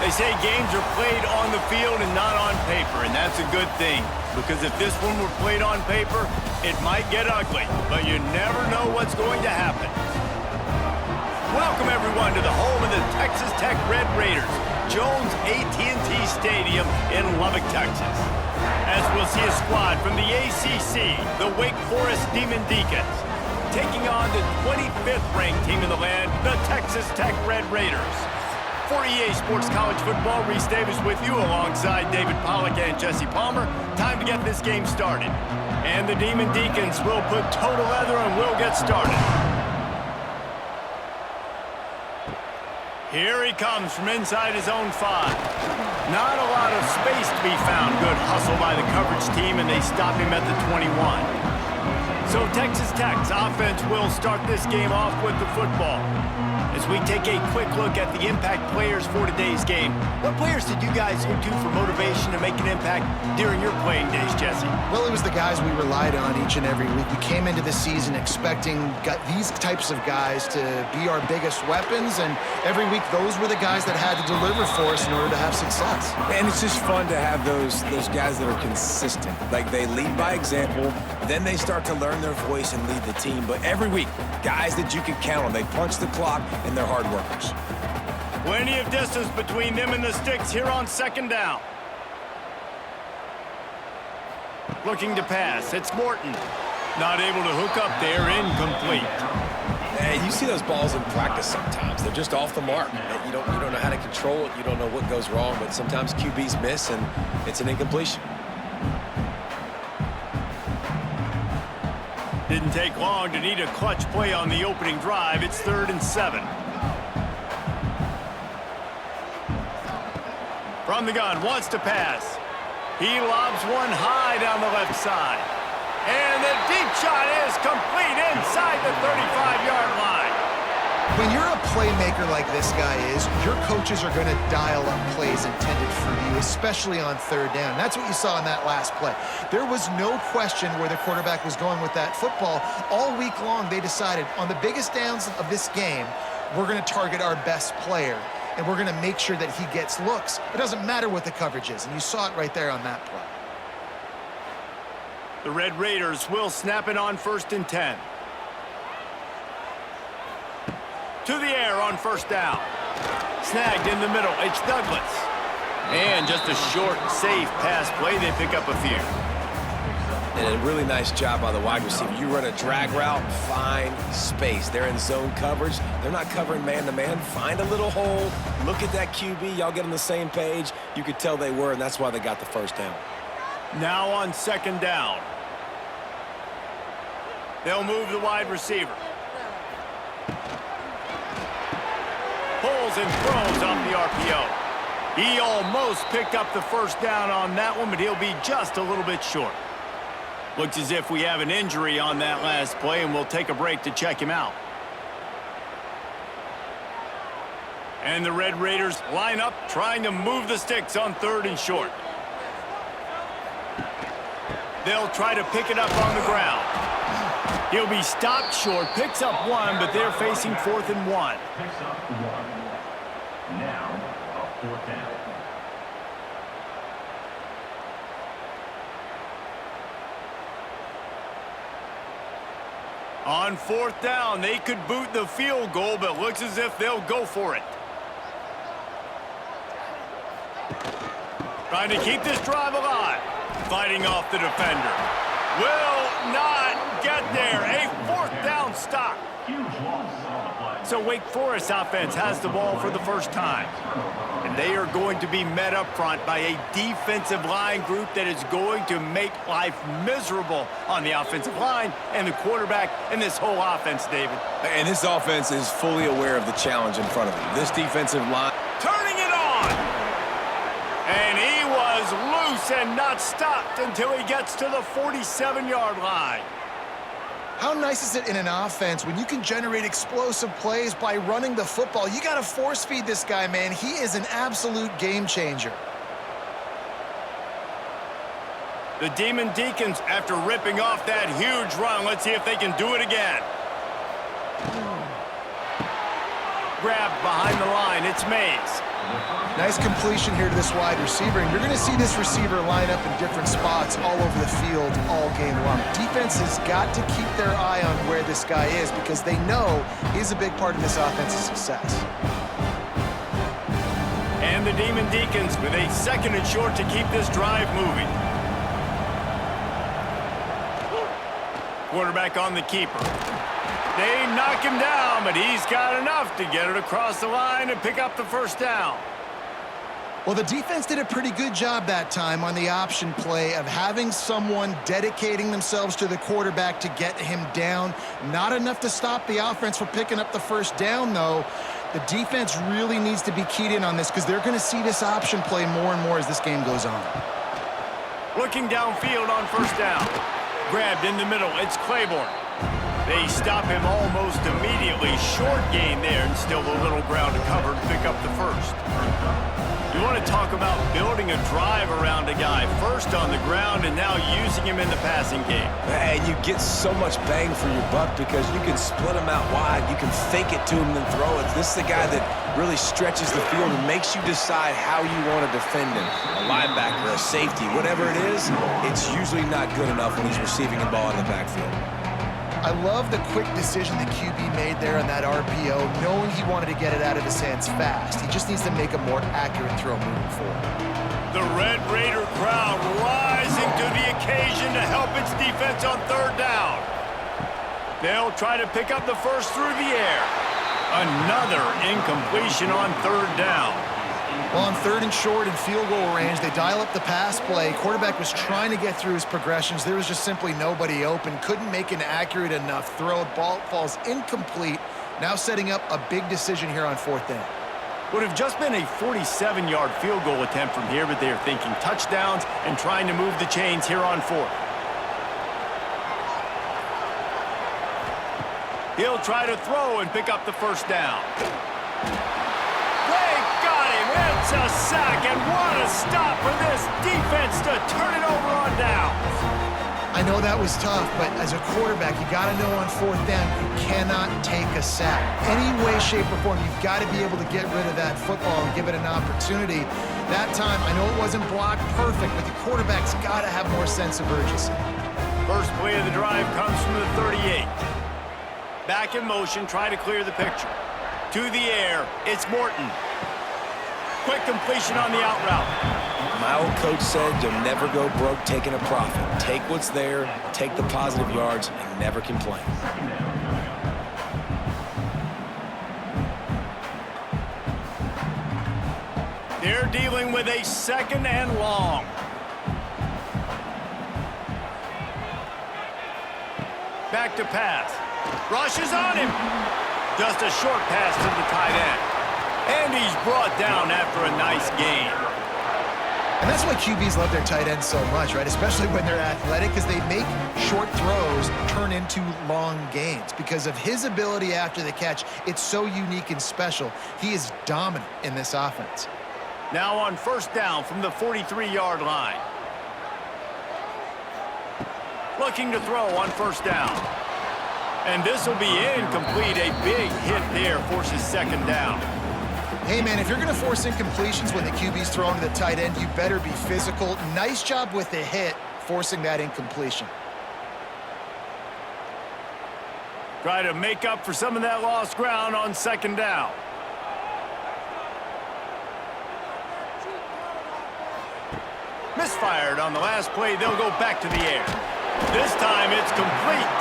They say games are played on the field and not on paper, and that's a good thing. Because if this one were played on paper, it might get ugly, but you never know what's going to happen. Welcome, everyone, to the home of the Texas Tech Red Raiders, Jones AT&T Stadium in Lubbock, Texas. As we'll see a squad from the ACC, the Wake Forest Demon Deacons, taking on the 25th ranked team in the land, the Texas Tech Red Raiders. For EA Sports College Football, Reese Davis with you alongside David Pollack and Jesse Palmer. Time to get this game started. And the Demon Deacons will put total leather and we'll get started. Here he comes from inside his own 5. Not a lot of space to be found. Good hustle by the coverage team, and they stop him at the 21. So Texas Tech's offense will start this game off with the football. As we take a quick look at the impact players for today's game, what players did you guys look to for motivation to make an impact during your playing days, Jesse? Well, it was the guys we relied on each and every week. We came into the season expecting these types of guys to be our biggest weapons, and every week those were the guys that had to deliver for us in order to have success. And it's just fun to have those guys that are consistent. Like, they lead by example, then they start to learn their voice and lead the team. But every week, guys that you can count on. They punch the clock, and they're hard workers. Plenty of distance between them and the sticks here on second down. Looking to pass, it's Morton. Not able to hook up there, incomplete. Hey, you see those balls in practice sometimes. They're just off the mark. You don't know how to control it. You don't know what goes wrong, but sometimes QBs miss, and it's an incompletion. Didn't take long to need a clutch play on the opening drive. It's 3rd and 7. From the gun, wants to pass. He lobs one high down the left side. And the deep shot is complete inside the 35-yard line. When you're a playmaker like this guy is, your coaches are going to dial up plays intended for you, especially on 3rd down. That's what you saw in that last play. There was no question where the quarterback was going with that football. All week long, they decided on the biggest downs of this game, we're going to target our best player, and we're going to make sure that he gets looks. It doesn't matter what the coverage is, and you saw it right there on that play. The Red Raiders will snap it on 1st and 10. To the air on 1st down. Snagged in the middle. It's Douglas. And just a short, safe pass play. They pick up a few. And a really nice job by the wide receiver. You run a drag route, find space. They're in zone coverage. They're not covering man-to-man. Find a little hole. Look at that QB. Y'all get on the same page. You could tell they were, and that's why they got the 1st down. Now on 2nd down. They'll move the wide receiver. Pulls and throws off the RPO. He almost picked up the 1st down on that one, but he'll be just a little bit short. Looks as if we have an injury on that last play, and we'll take a break to check him out. And the Red Raiders line up, trying to move the sticks on 3rd and short. They'll try to pick it up on the ground. He'll be stopped short, picks up 1, but they're facing 4th and 1. Now, a 4th down. On 4th down, they could boot the field goal, but looks as if they'll go for it. Trying to keep this drive alive. Fighting off the defender. Will not get there. A 4th down stop. Huge loss on the play. So Wake Forest offense has the ball for the first time. And they are going to be met up front by a defensive line group that is going to make life miserable on the offensive line and the quarterback and this whole offense, David. And this offense is fully aware of the challenge in front of them. This defensive line. Turning it on. And he was loose and not stopped until he gets to the 47-yard line. How nice is it in an offense when you can generate explosive plays by running the football? You got to force feed this guy, man. He is an absolute game changer. The Demon Deacons, after ripping off that huge run, let's see if they can do it again. Grabbed behind the line, it's Mays. Nice completion here to this wide receiver, and you're going to see this receiver line up in different spots all over the field all game long. Defense has got to keep their eye on where this guy is because they know he's a big part of this offense's success. And the Demon Deacons with a 2nd and short to keep this drive moving. Quarterback on the keeper. They knock him down, but he's got enough to get it across the line and pick up the 1st down. Well, the defense did a pretty good job that time on the option play of having someone dedicating themselves to the quarterback to get him down. Not enough to stop the offense from picking up the 1st down, though. The defense really needs to be keyed in on this because they're going to see this option play more and more as this game goes on. Looking downfield on 1st down. Grabbed in the middle. It's Claiborne. They stop him almost immediately. Short gain there and still a little ground to cover to pick up the 1st. You want to talk about building a drive around a guy. 1st on the ground and now using him in the passing game. And you get so much bang for your buck because you can split him out wide. You can fake it to him and throw it. This is the guy that really stretches the field and makes you decide how you want to defend him. A linebacker, a safety, whatever it is, it's usually not good enough when he's receiving the ball in the backfield. I love the quick decision the QB made there on that RPO, knowing he wanted to get it out of his hands fast. He just needs to make a more accurate throw moving forward. The Red Raider crowd rising to the occasion to help its defense on 3rd down. They'll try to pick up the 1st through the air. Another incompletion on 3rd down. Well, on 3rd and short and field goal range, they dial up the pass play. Quarterback was trying to get through his progressions. There was just simply nobody open. Couldn't make an accurate enough throw. Ball falls incomplete. Now setting up a big decision here on 4th down. Would have just been a 47-yard field goal attempt from here, but they're thinking touchdowns and trying to move the chains here on 4th. He'll try to throw and pick up the 1st down. It's a sack, and what a stop for this defense to turn it over on downs. I know that was tough, but as a quarterback, you got to know on 4th down, you cannot take a sack. Any way, shape, or form, you've got to be able to get rid of that football and give it an opportunity. That time, I know it wasn't blocked perfect, but the quarterback's got to have more sense of urgency. First play of the drive comes from the 38. Back in motion, try to clear the picture. To the air, it's Morton. Quick completion on the out route. My old coach said you'll never go broke taking a profit. Take what's there, take the positive yards, and never complain. They're dealing with a 2nd and long. Back to pass. Rushes on him. Just a short pass to the tight end. And he's brought down after a nice gain. And that's why QBs love their tight ends so much, right? Especially when they're athletic, because they make short throws turn into long gains. Because of his ability after the catch, it's so unique and special. He is dominant in this offense. Now on 1st down from the 43-yard line. Looking to throw on 1st down. And this will be incomplete. A big hit there forces 2nd down. Hey, man, if you're going to force incompletions when the QB's thrown to the tight end, you better be physical. Nice job with the hit, forcing that incompletion. Try to make up for some of that lost ground on 2nd down. Misfired on the last play. They'll go back to the air. This time it's complete.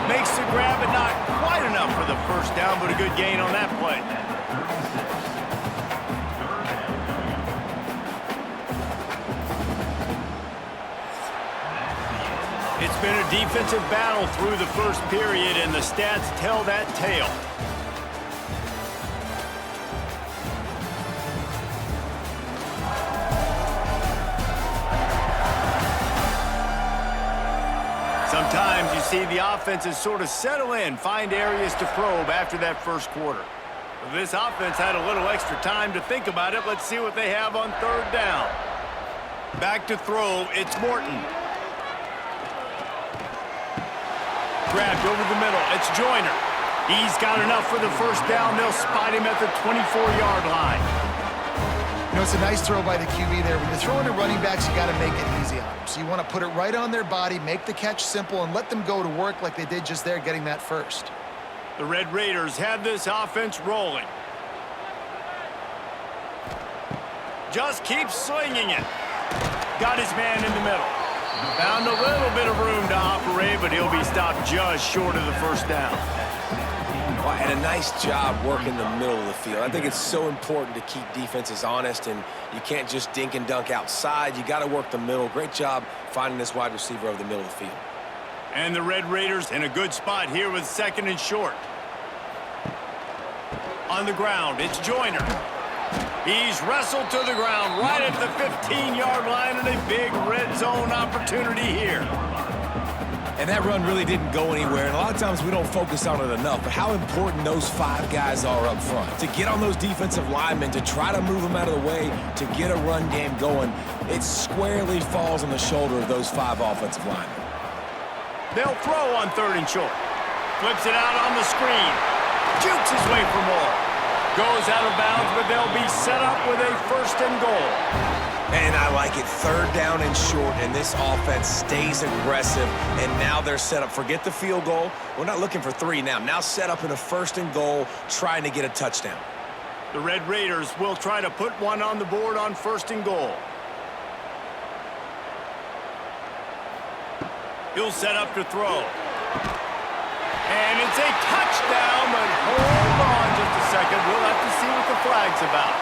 Makes the grab, but not quite enough for the 1st down, but a good gain on that play. It's been a defensive battle through the 1st period, and the stats tell that tale. Sometimes you see the offenses sort of settle in, find areas to probe after that 1st quarter. Well, this offense had a little extra time to think about it. Let's see what they have on 3rd down. Back to throw, it's Morton. Grabbed over the middle, it's Joyner. He's got enough for the 1st down. They'll spot him at the 24-yard line. it's a nice throw by the QB there. When you're throwing to running backs, you got to make it easy on them. So you want to put it right on their body, make the catch simple, and let them go to work like they did just there, getting that first. The Red Raiders have this offense rolling. Just keeps swinging it. Got his man in the middle. Found a little bit of room to operate, but he'll be stopped just short of the first down. Well, and a nice job working the middle of the field. I think it's so important to keep defenses honest, and you can't just dink and dunk outside. You got to work the middle. Great job finding this wide receiver over the middle of the field. And the Red Raiders in a good spot here with 2nd and short. On the ground, it's Joyner. He's wrestled to the ground right at the 15-yard line, and a big red zone opportunity here. And that run really didn't go anywhere, and a lot of times we don't focus on it enough, but how important those 5 guys are up front. To get on those defensive linemen, to try to move them out of the way, to get a run game going, it squarely falls on the shoulder of those 5 offensive linemen. They'll throw on 3rd and short. Flips it out on the screen. Jukes his way for more. Goes out of bounds, but they'll be set up with a 1st and goal. And I like it, 3rd down and short, and this offense stays aggressive, and now they're set up. Forget the field goal. We're not looking for 3 now. Now set up in a 1st and goal, trying to get a touchdown. The Red Raiders will try to put one on the board on 1st and goal. He'll set up to throw. And it's a touchdown, but hold on just a second. We'll have to see what the flag's about.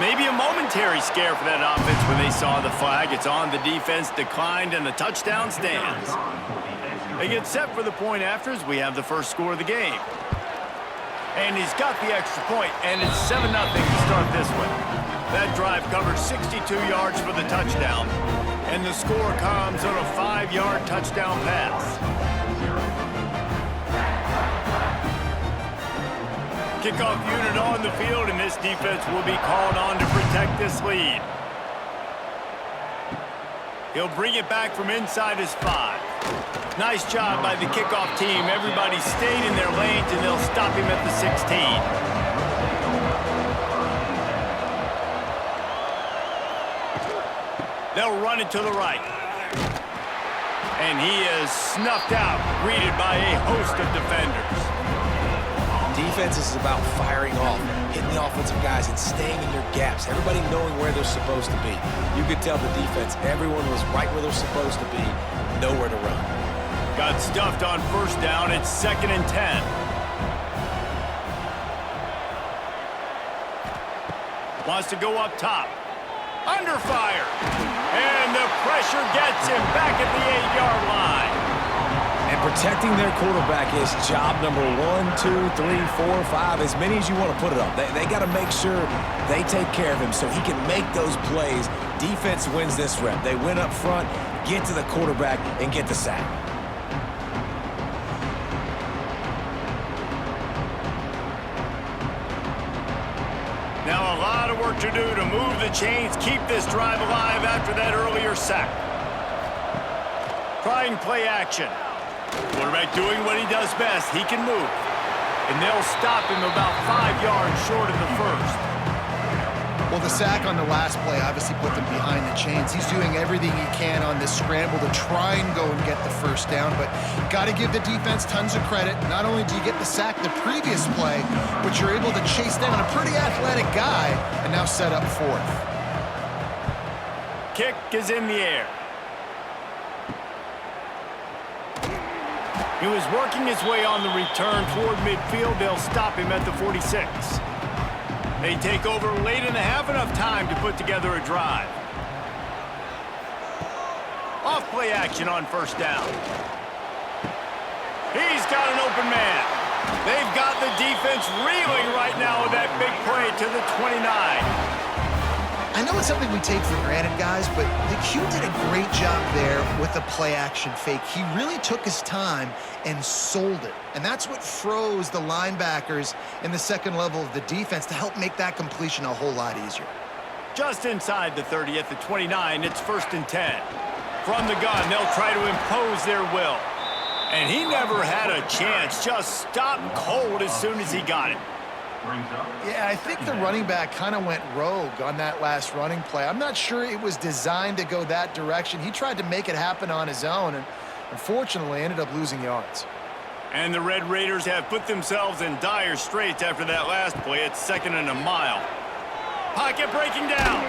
Maybe a momentary scare for that offense when they saw the flag. It's on, the defense declined, and the touchdown stands. They get set for the point after as we have the first score of the game. And he's got the extra point, and it's 7-0 to start this one. That drive covered 62 yards for the touchdown, and the score comes on a 5-yard touchdown pass. Kickoff unit on the field, and this defense will be called on to protect this lead. He'll bring it back from inside his 5. Nice job by the kickoff team. Everybody stayed in their lanes, and they'll stop him at the 16. They'll run it to the right. And he is snuffed out, greeted by a host of defenders. Defense is about firing off, hitting the offensive guys, and staying in your gaps. Everybody knowing where they're supposed to be. You could tell the defense, everyone was right where they're supposed to be, nowhere to run. Got stuffed on 1st down. It's 2nd and 10. Wants to go up top. Under fire. And the pressure gets him back at the 8-yard line. And protecting their quarterback is job number 1, 2, 3, 4, 5, as many as you want to put it up. They got to make sure they take care of him so he can make those plays. Defense wins this rep. They win up front, get to the quarterback, and get the sack. Now a lot of work to do to move the chains, keep this drive alive after that earlier sack. Trying play action. Quarterback doing what he does best. He can move. And they'll stop him about 5 yards short of the 1st. Well, the sack on the last play obviously put them behind the chains. He's doing everything he can on this scramble to try and go and get the 1st down, but got to give the defense tons of credit. Not only do you get the sack the previous play, but you're able to chase down a pretty athletic guy and now set up 4th. Kick is in the air. He was working his way on the return toward midfield. They'll stop him at the 46. They take over late in the half, enough time to put together a drive. Off play action on 1st down. He's got an open man. They've got the defense reeling right now with that big play to the 29. I know it's something we take for granted, guys, but the Q did a great job there with the play-action fake. He really took his time and sold it. And that's what froze the linebackers in the 2nd level of the defense to help make that completion a whole lot easier. Just inside the 30 at the 29, it's 1st and 10. From the gun, they'll try to impose their will. And he never had a chance. Just stopped cold as soon as he got it. Brings up. Yeah, I think the running back kind of went rogue on that last running play. I'm not sure it was designed to go that direction. He tried to make it happen on his own and unfortunately ended up losing yards. And the Red Raiders have put themselves in dire straits after that last play. It's 2nd and a mile. Pocket breaking down.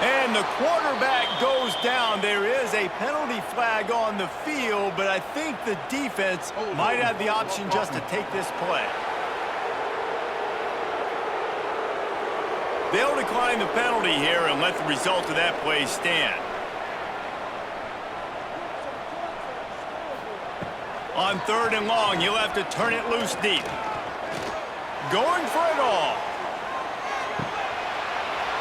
And the quarterback goes down. There is a penalty flag on the field, but I think the defense might have the option just to take this play. They'll decline the penalty here and let the result of that play stand. On 3rd and long, he'll have to turn it loose deep. Going for it all.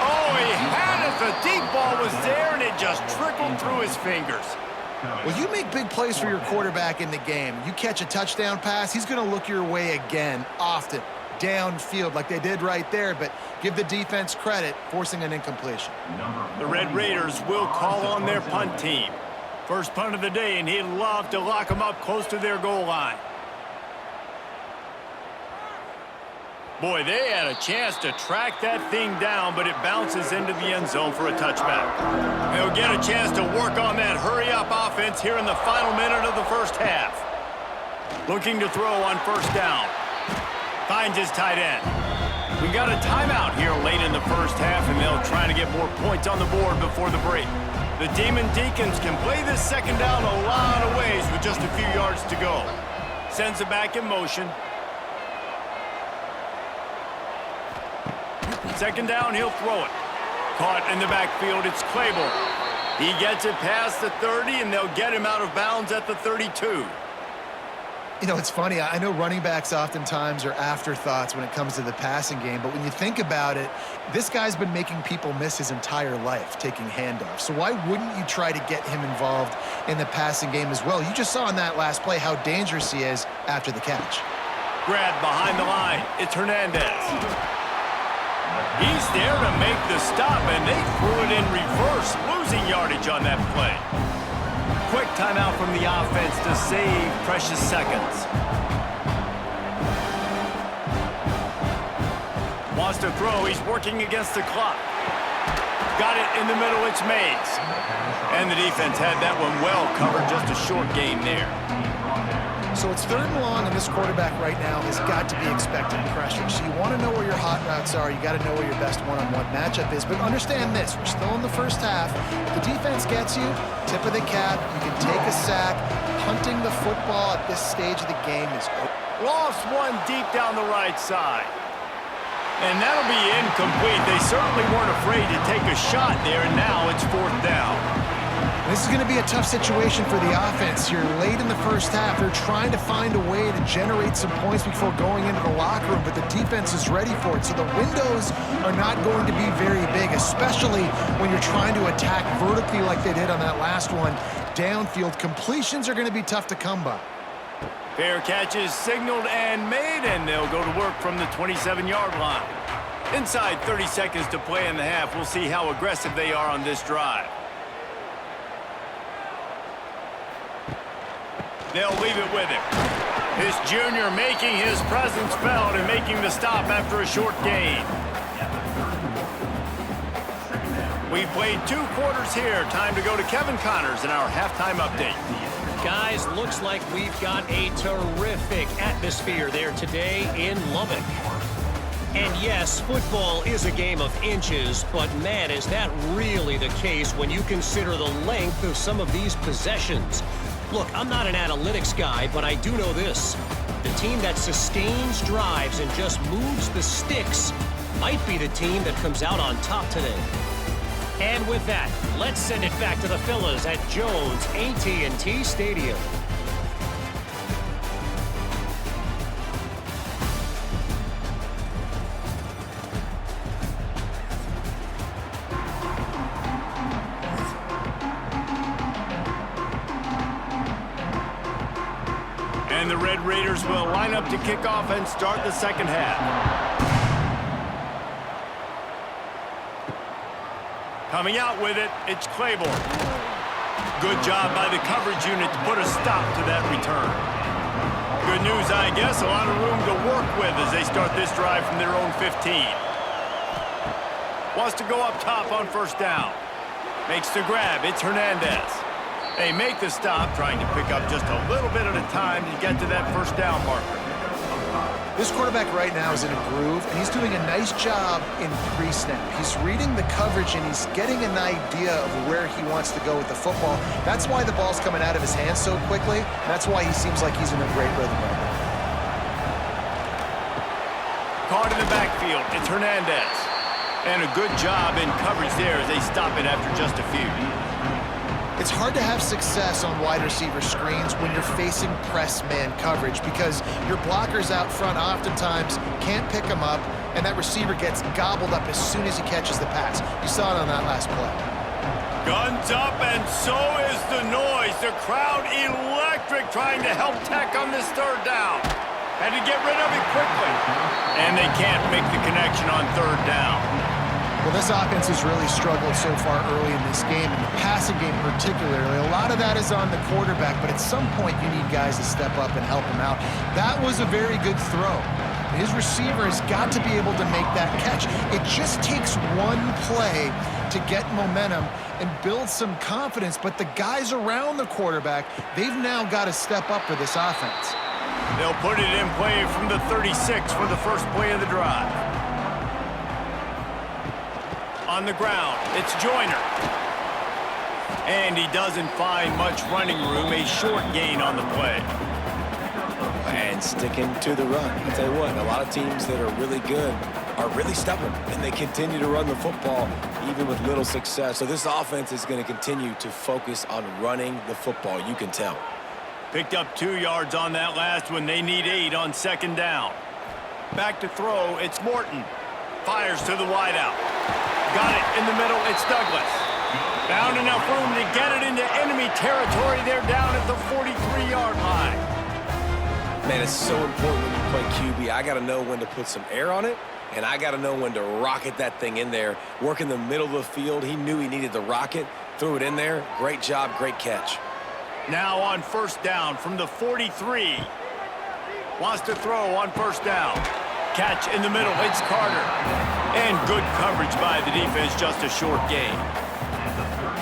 Oh, he had it. The deep ball was there, and it just trickled through his fingers. Well, you make big plays for your quarterback in the game. You catch a touchdown pass, he's going to look your way again, often, downfield like they did right there, but give the defense credit, forcing an incompletion. The Red Raiders will call on their punt team. First punt of the day, and he'd love to lock them up close to their goal line. Boy, they had a chance to track that thing down, but it bounces into the end zone for a touchback. They'll get a chance to work on that hurry-up offense here in the final minute of the first half. Looking to throw on 1st down. Finds his tight end. We got a timeout here late in the first half, and they'll try to get more points on the board before the break. The Demon Deacons can play this 2nd down a lot of ways with just a few yards to go. Sends it back in motion. 2nd down, he'll throw it. Caught in the backfield, it's Claiborne. He gets it past the 30, and they'll get him out of bounds at the 32. You know, it's funny. I know running backs oftentimes are afterthoughts when it comes to the passing game, but when you think about it, this guy's been making people miss his entire life taking handoffs. So why wouldn't you try to get him involved in the passing game as well? You just saw in that last play how dangerous he is after the catch. Grabbed behind the line. It's Hernandez. He's there to make the stop, and they threw it in reverse, losing yardage on that play. Quick timeout from the offense to save precious seconds. Wants to throw. He's working against the clock. Got it in the middle. It's Mays. And the defense had that one well covered. Just a short game there. So it's 3rd and long, and this quarterback right now has got to be expecting pressure. So you want to know where your hot routes are. You got to know where your best one-on-one matchup is. But understand this, we're still in the first half. If the defense gets you, tip of the cap, you can take a sack. Punting the football at this stage of the game is over. Lost one deep down the right side. And that'll be incomplete. They certainly weren't afraid to take a shot there, and now it's 4th down. This is going to be a tough situation for the offense here. Late in the first half, they're trying to find a way to generate some points before going into the locker room, but the defense is ready for it. So the windows are not going to be very big, especially when you're trying to attack vertically like they did on that last one. Downfield completions are going to be tough to come by. Fair catches signaled and made, and they'll go to work from the 27-yard line. Inside 30 seconds to play in the half. We'll see how aggressive they are on this drive. They'll leave it with him. His junior making his presence felt and making the stop after a short gain. We've played 2 quarters here. Time to go to Kevin Connors in our halftime update. Guys, looks like we've got a terrific atmosphere there today in Lubbock. And yes, football is a game of inches, but man, is that really the case when you consider the length of some of these possessions. Look, I'm not an analytics guy, but I do know this. The team that sustains drives and just moves the sticks might be the team that comes out on top today. And with that, let's send it back to the fellas at Jones AT&T Stadium. And the Red Raiders will line up to kick off and start the second half. Coming out with it, it's Claiborne. Good job by the coverage unit to put a stop to that return. Good news, I guess, a lot of room to work with as they start this drive from their own 15. Wants to go up top on first down. Makes the grab. It's Hernandez. They make the stop, trying to pick up just a little bit at a time to get to that first down marker. This quarterback right now is in a groove, and he's doing a nice job in pre-snap. He's reading the coverage, and he's getting an idea of where he wants to go with the football. That's why the ball's coming out of his hands so quickly. That's why he seems like he's in a great rhythm right now. Caught in the backfield. It's Hernandez. And a good job in coverage there as they stop it after just a few. It's hard to have success on wide receiver screens when you're facing press man coverage because your blockers out front oftentimes can't pick them up, and that receiver gets gobbled up as soon as he catches the pass. You saw it on that last play. Guns up, and so is the noise. The crowd electric, trying to help Tech on this third down. Had to get rid of it quickly. And they can't make the connection on third down. Well, this offense has really struggled so far early in this game, and the passing game particularly. A lot of that is on the quarterback, but at some point you need guys to step up and help him out. That was a very good throw. His receiver has got to be able to make that catch. It just takes one play to get momentum and build some confidence, but the guys around the quarterback, they've now got to step up for this offense. They'll put it in play from the 36 for the first play of the drive. On the ground, it's Joyner. And he doesn't find much running room, a short gain on the play. And sticking to the run. I'll tell you what, a lot of teams that are really good are really stubborn, and they continue to run the football even with little success. So this offense is going to continue to focus on running the football, you can tell. Picked up 2 yards on that last one. They need 8 on second down. Back to throw, it's Morton. Fires to the wideout. Got it in the middle, it's Douglas. Found enough room to get it into enemy territory. They're down at the 43-yard line. Man, it's so important when you play QB. I got to know when to put some air on it, and I got to know when to rocket that thing in there. Work in the middle of the field. He knew he needed the rocket. Threw it in there. Great job, great catch. Now on first down from the 43. Wants to throw on first down. Catch in the middle, it's Carter. And good coverage by the defense, just a short gain.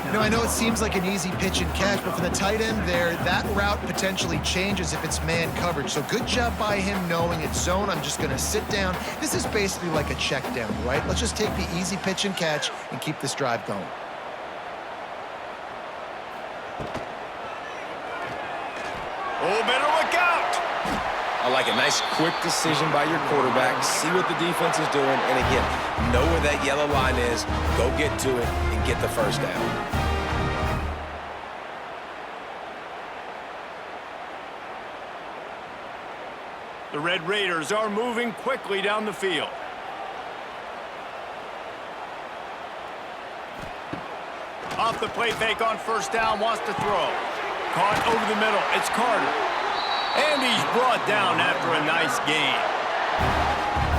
You know, I know it seems like an easy pitch and catch, but for the tight end there, that route potentially changes if it's man coverage. So good job by him knowing it's zone. I'm just going to sit down. This is basically like a check down, right? Let's just take the easy pitch and catch and keep this drive going. Oh, better look out! I like a nice, quick decision by your quarterback. See what the defense is doing, and again, know where that yellow line is. Go get to it and get the first down. The Red Raiders are moving quickly down the field. Off the play fake on first down, wants to throw. Caught over the middle, it's Carter. And he's brought down after a nice gain.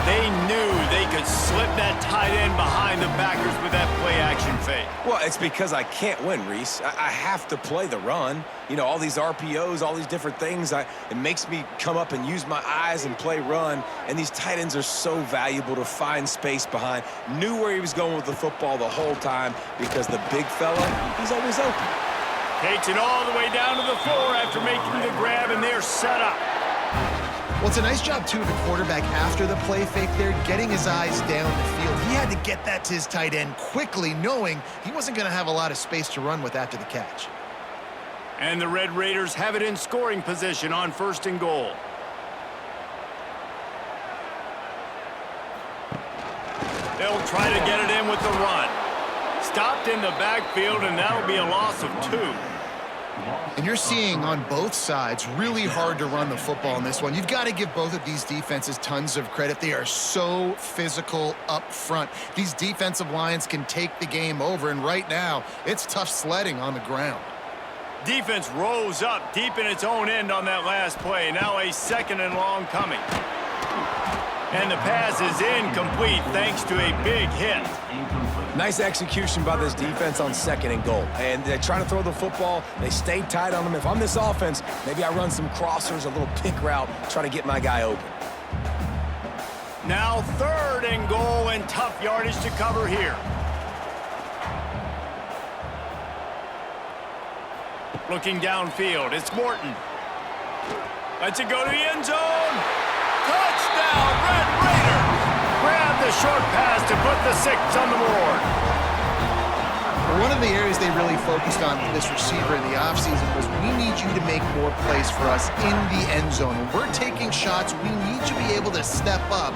They knew they could slip that tight end behind the backers with that play-action fake. Well, it's because I can't win, Reese. I have to play the run. You know, all these RPOs, all these different things. It makes me come up and use my eyes and play run. And these tight ends are so valuable to find space behind. Knew where he was going with the football the whole time because the big fella, he's always open. Takes it all the way down to the floor after making the grab, and they're set up. Well, it's a nice job, too, of the quarterback after the play fake there, getting his eyes down the field. He had to get that to his tight end quickly, knowing he wasn't going to have a lot of space to run with after the catch. And the Red Raiders have it in scoring position on first and goal. They'll try to get it in with the run. Stopped in the backfield, and that'll be a loss of 2. And you're seeing on both sides really hard to run the football in this one. You've got to give both of these defenses tons of credit. They are so physical up front. These defensive lines can take the game over, and right now, it's tough sledding on the ground. Defense rose up deep in its own end on that last play. Now a second and long coming. And the pass is incomplete thanks to a big hit. Nice execution by this defense on 2nd and goal. And they're trying to throw the football. They stayed tight on them. If I'm this offense, maybe I run some crossers, a little pick route, try to get my guy open. Now 3rd and goal and tough yardage to cover here. Looking downfield, it's Morton. Lets it go to the end zone. Touchdown, Red Raiders! Grab the short pass to put the 6 on the board. One of the areas they really focused on with this receiver in the offseason was we need you to make more plays for us in the end zone. When we're taking shots, we need you to be able to step up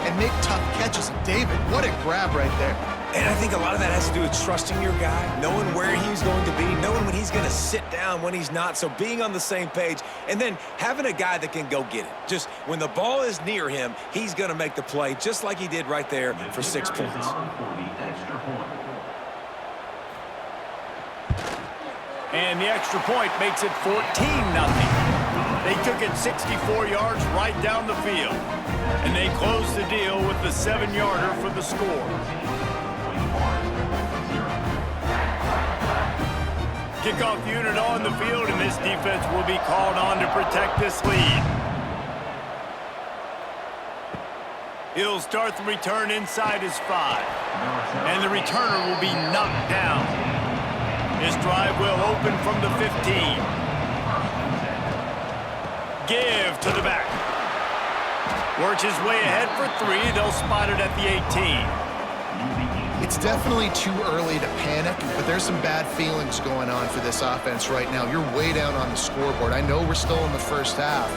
and make tough catches. And David, what a grab right there. And I think a lot of that has to do with trusting your guy, knowing where he's going to be, knowing when he's going to sit down, when he's not, so being on the same page, and then having a guy that can go get it. Just when the ball is near him, he's going to make the play, just like he did right there for 6 points. And the extra point makes it 14-0. They took it 64 yards right down the field. And they closed the deal with the 7-yarder for the score. Kickoff unit on the field, and this defense will be called on to protect this lead. He'll start the return inside his 5. And the returner will be knocked down. His drive will open from the 15. Give to the back. Works his way ahead for 3. They'll spot it at the 18. It's definitely too early to panic, but there's some bad feelings going on for this offense right now. You're way down on the scoreboard. I know we're still in the first half,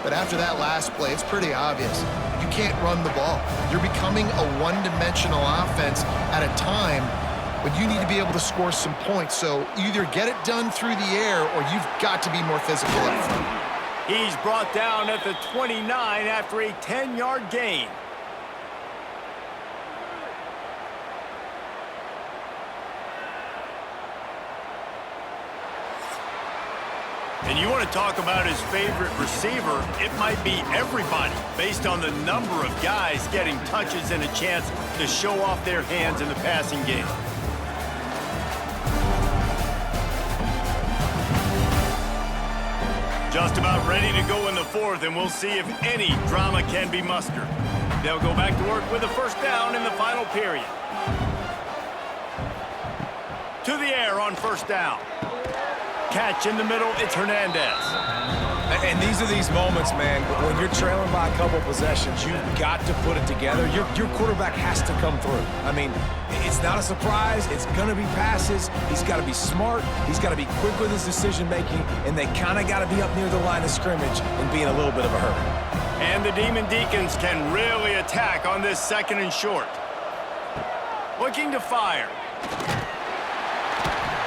but after that last play, it's pretty obvious. You can't run the ball. You're becoming a one-dimensional offense at a time when you need to be able to score some points. So either get it done through the air or you've got to be more physical up front. He's brought down at the 29 after a 10-yard gain. And you want to talk about his favorite receiver, it might be everybody, based on the number of guys getting touches and a chance to show off their hands in the passing game. Just about ready to go in the 4th, and we'll see if any drama can be mustered. They'll go back to work with a first down in the final period. To the air on first down. Catch in the middle, it's Hernandez. And these are these moments, man, when you're trailing by a couple possessions, you've got to put it together. Your quarterback has to come through. I mean, it's not a surprise. It's going to be passes. He's got to be smart. He's got to be quick with his decision-making, and they kind of got to be up near the line of scrimmage and be in a little bit of a hurry. And the Demon Deacons can really attack on this 2nd and short. Looking to fire.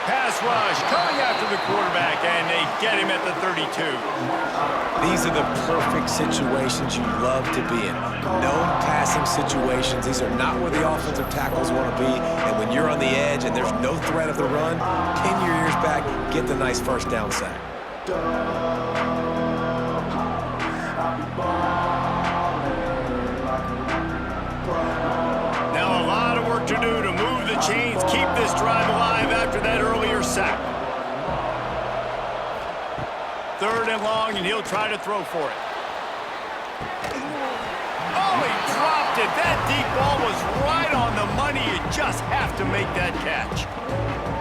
Pass rush coming after the quarterback, and they get him at the 32. These are the perfect situations you love to be in. Known passing situations. These are not where the offensive tackles want to be. And when you're on the edge and there's no threat of the run, pin your ears back, get the nice first down sack. Now a lot of work to do to move the chains, keep this drive alive after that earlier sack. 3rd and long, and he'll try to throw for it. Oh, he dropped it. That deep ball was right on the money. You just have to make that catch.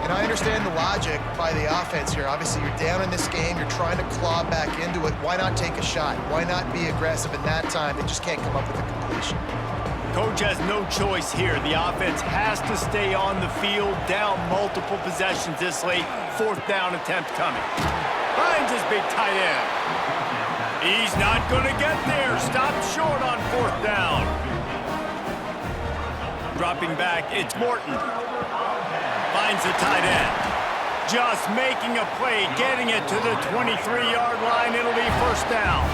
And I understand the logic by the offense here. Obviously, you're down in this game. You're trying to claw back into it. Why not take a shot? Why not be aggressive in that time? They just can't come up with a completion. Coach has no choice here. The offense has to stay on the field, down multiple possessions this late. 4th down attempt coming. Finds his big tight end. He's not going to get there. Stopped short on 4th down. Dropping back, it's Morton. Finds the tight end. Just making a play, getting it to the 23-yard line. It'll be first down.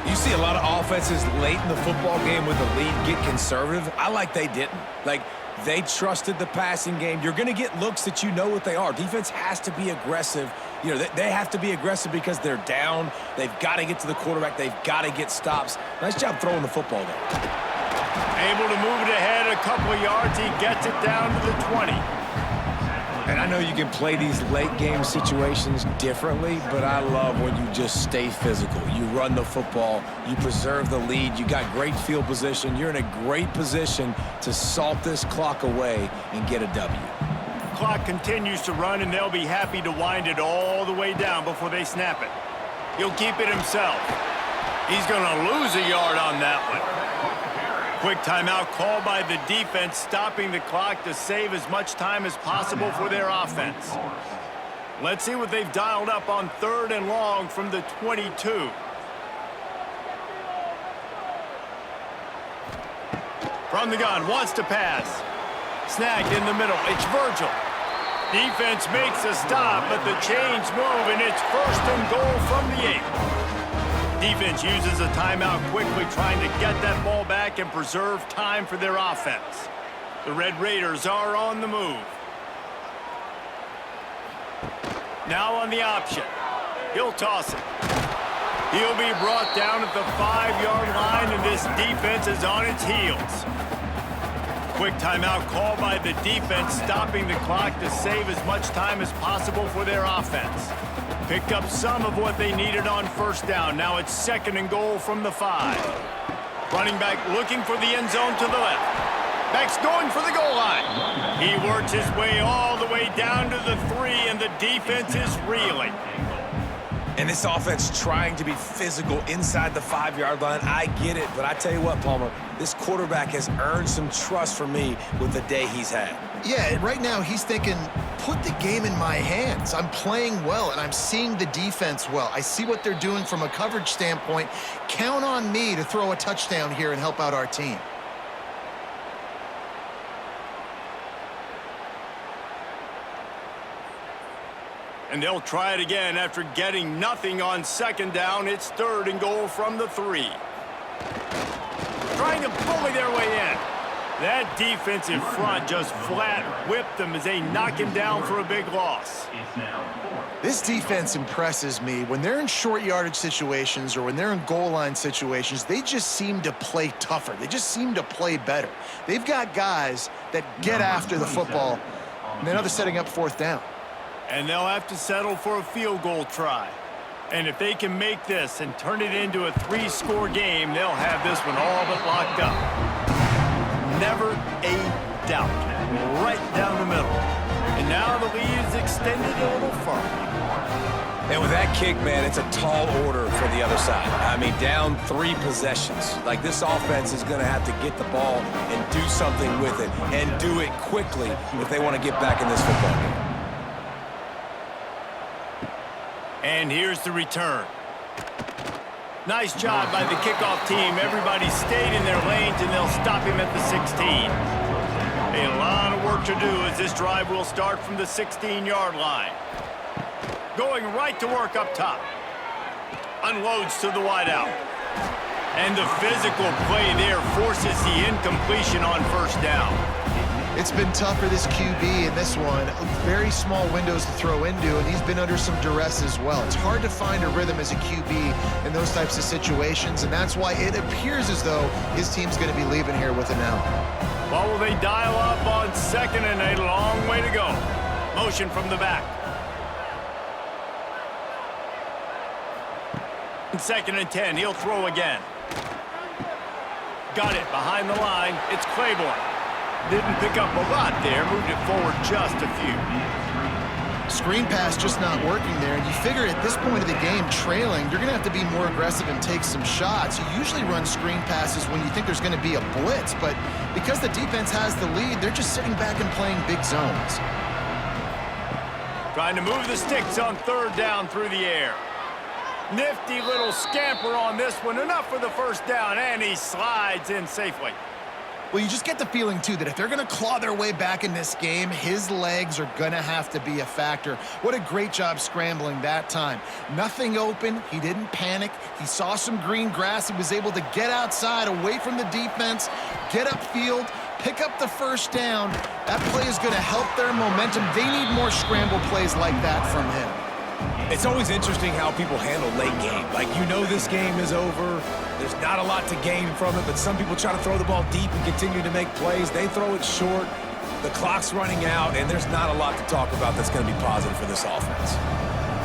You see a lot of offenses late in the football game with the lead get conservative. I like they didn't. Like, They trusted the passing game. You're going to get looks that you know what they are. Defense has to be aggressive. You know, they have to be aggressive because they're down. They've got to get to the quarterback. They've got to get stops. Nice job throwing the football there. Able to move it ahead a couple of yards. He gets it down to the 20. And I know you can play these late game situations differently, but I love when you just stay physical. You run the football, you preserve the lead, you got great field position. You're in a great position to salt this clock away and get a W. Clock continues to run, and they'll be happy to wind it all the way down before they snap it. He'll keep it himself. He's going to lose a yard on that one. Quick timeout called by the defense, stopping the clock to save as much time as possible for their offense. Let's see what they've dialed up on 3rd and long from the 22. From the gun, wants to pass. Snagged in the middle, it's Virgil. Defense makes a stop, but the chains move, and it's 1st and goal from the 8. Defense uses a timeout quickly, trying to get that ball back and preserve time for their offense. The Red Raiders are on the move. Now on the option. He'll toss it. He'll be brought down at the 5-yard line, and this defense is on its heels. Quick timeout called by the defense, stopping the clock to save as much time as possible for their offense. Picked up some of what they needed on 1st down. Now it's 2nd and goal from the 5. Running back looking for the end zone to the left. Back's going for the goal line. He works his way all the way down to the 3, and the defense is reeling. And this offense trying to be physical inside the 5-yard line. I get it, but I tell you what, Palmer, this quarterback has earned some trust from me with the day he's had. Yeah, right now he's thinking, put the game in my hands. I'm playing well, and I'm seeing the defense well. I see what they're doing from a coverage standpoint. Count on me to throw a touchdown here and help out our team. And they'll try it again after getting nothing on 2nd down. It's 3rd and goal from the 3. Trying to bully their way in. That defensive front just flat whipped them as they knock him down for a big loss. This defense impresses me. When they're in short yardage situations or when they're in goal line situations, they just seem to play tougher. They just seem to play better. They've got guys that get after the football, and now they're setting up 4th down. And they'll have to settle for a field goal try. And if they can make this and turn it into a 3-score game, they'll have this one all but locked up. Never a doubt. Right down the middle. And now the lead is extended a little further. And with that kick, man, it's a tall order for the other side. I mean, down 3 possessions. Like, this offense is going to have to get the ball and do something with it, and do it quickly if they want to get back in this football game. And here's the return. Nice job by the kickoff team. Everybody stayed in their lanes, and they'll stop him at the 16. A lot of work to do as this drive will start from the 16-yard line. Going right to work up top. Unloads to the wideout. And the physical play there forces the incompletion on 1st down. It's been tough for this QB in this one. Very small windows to throw into, and he's been under some duress as well. It's hard to find a rhythm as a QB in those types of situations, and that's why it appears as though his team's going to be leaving here with an L. Well, will they dial up on 2nd and a long way to go? Motion from the back. 2nd and 10, he'll throw again. Got it behind the line. It's Claiborne. Didn't pick up a lot there, moved it forward just a few. Screen pass just not working there, and you figure at this point of the game, trailing, you're going to have to be more aggressive and take some shots. You usually run screen passes when you think there's going to be a blitz, but because the defense has the lead, they're just sitting back and playing big zones. Trying to move the sticks on 3rd down through the air. Nifty little scamper on this one, enough for the 1st down, and he slides in safely. Well, you just get the feeling, too, that if they're going to claw their way back in this game, his legs are going to have to be a factor. What a great job scrambling that time. Nothing open. He didn't panic. He saw some green grass. He was able to get outside, away from the defense, get upfield, pick up the first down. That play is going to help their momentum. They need more scramble plays like that from him. It's always interesting how people handle late game. Like, you know this game is over. There's not a lot to gain from it, but some people try to throw the ball deep and continue to make plays. They throw it short. The clock's running out, and there's not a lot to talk about that's going to be positive for this offense.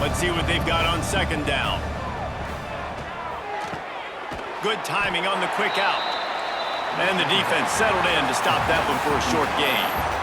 Let's see what they've got on second down. Good timing on the quick out. And the defense settled in to stop that one for a short gain.